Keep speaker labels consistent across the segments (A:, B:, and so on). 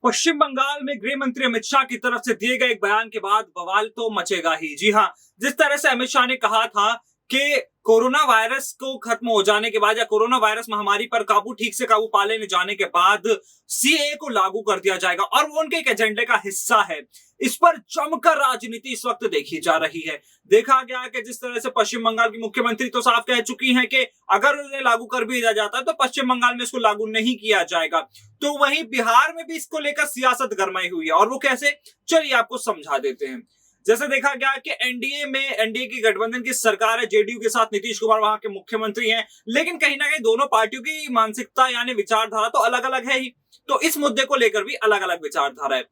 A: पश्चिम बंगाल में गृह मंत्री अमित शाह की तरफ से दिए गए एक बयान के बाद बवाल तो मचेगा ही। जी हाँ, जिस तरह से अमित शाह ने कहा था कि कोरोना वायरस को खत्म हो जाने के बाद या कोरोना वायरस महामारी पर ठीक से काबू पा लेने जाने के बाद सीएए को लागू कर दिया जाएगा और वो उनके एक एजेंडे का हिस्सा है। इस पर जमकर राजनीति इस वक्त देखी जा रही है। देखा गया कि जिस तरह से पश्चिम बंगाल की मुख्यमंत्री तो साफ कह चुकी हैं कि अगर उन्हें लागू कर भी दिया जाता है तो पश्चिम बंगाल में इसको लागू नहीं किया जाएगा। तो वहीं बिहार में भी इसको लेकर सियासत गरमाई हुई है और वो कैसे, चलिए आपको समझा देते हैं। जैसे देखा गया कि एनडीए की गठबंधन की सरकार है, जेडीयू के साथ नीतीश कुमार वहां के मुख्यमंत्री हैं, लेकिन कहीं ना कहीं दोनों पार्टियों की मानसिकता यानी विचारधारा तो अलग अलग है ही। तो इस मुद्दे को लेकर भी अलग अलग विचारधारा है।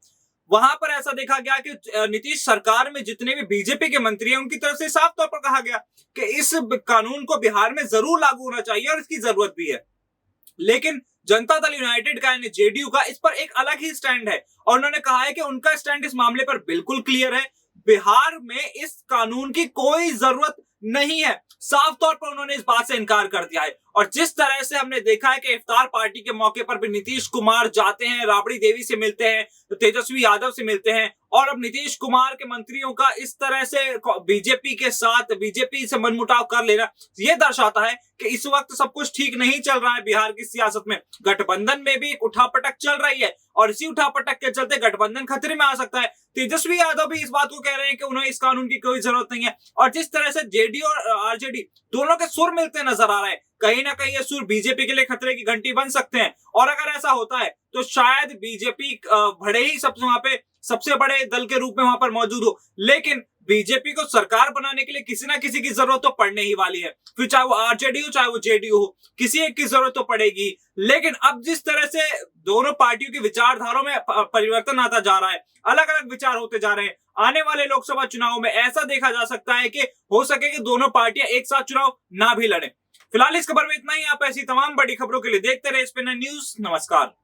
A: वहां पर ऐसा देखा गया कि नीतीश सरकार में जितने भी बीजेपी के मंत्री हैं उनकी तरफ से साफ तौर पर कहा गया कि इस कानून को बिहार में जरूर लागू होना चाहिए और इसकी जरूरत भी है। लेकिन जनता दल यूनाइटेड का यानी जेडीयू का इस पर एक अलग ही स्टैंड है और उन्होंने कहा है कि उनका स्टैंड इस मामले पर बिल्कुल क्लियर है। बिहार में इस कानून की कोई जरूरत नहीं है। साफ तौर पर उन्होंने इस बात से इनकार कर दिया है। और जिस तरह से हमने देखा है कि इफ्तार पार्टी के मौके पर भी नीतीश कुमार जाते हैं, राबड़ी देवी से मिलते हैं, तेजस्वी यादव से मिलते हैं और अब नीतीश कुमार के मंत्रियों का इस तरह से बीजेपी से मनमुटाव कर लेना, यह दर्शाता है कि इस वक्त सब कुछ ठीक नहीं चल रहा है बिहार की सियासत में। गठबंधन में भी उठापटक चल रही है और इसी उठापटक के चलते गठबंधन खतरे में आ सकता है। तेजस्वी यादव भी इस बात को कह रहे हैं कि उन्हें इस कानून की कोई जरूरत नहीं है। और जिस तरह से जेडीयू और आरजेडी दोनों के सुर मिलते नजर आ रहे हैं, कहीं ना कहीं ये सुर बीजेपी के लिए खतरे की घंटी बन सकते हैं। और अगर ऐसा होता है तो शायद बीजेपी भले ही सबसे बड़े दल के रूप में वहां पर मौजूद हो, लेकिन बीजेपी को सरकार बनाने के लिए किसी ना किसी की जरूरत तो पड़ने ही वाली है। फिर चाहे वो आरजेडी हो चाहे वो जेडीयू हो, किसी एक की जरूरत तो पड़ेगी। लेकिन अब जिस तरह से दोनों पार्टियों की विचारधाराओं में परिवर्तन आता जा रहा है, अलग अलग विचार होते जा रहे हैं, आने वाले लोकसभा चुनाव में ऐसा देखा जा सकता है कि हो सके कि दोनों पार्टियां एक साथ चुनाव ना भी लड़े। फिलहाल इस खबर में इतना ही। आप ऐसी तमाम बड़ी खबरों के लिए देखते रहे स्पिन न्यूज। नमस्कार।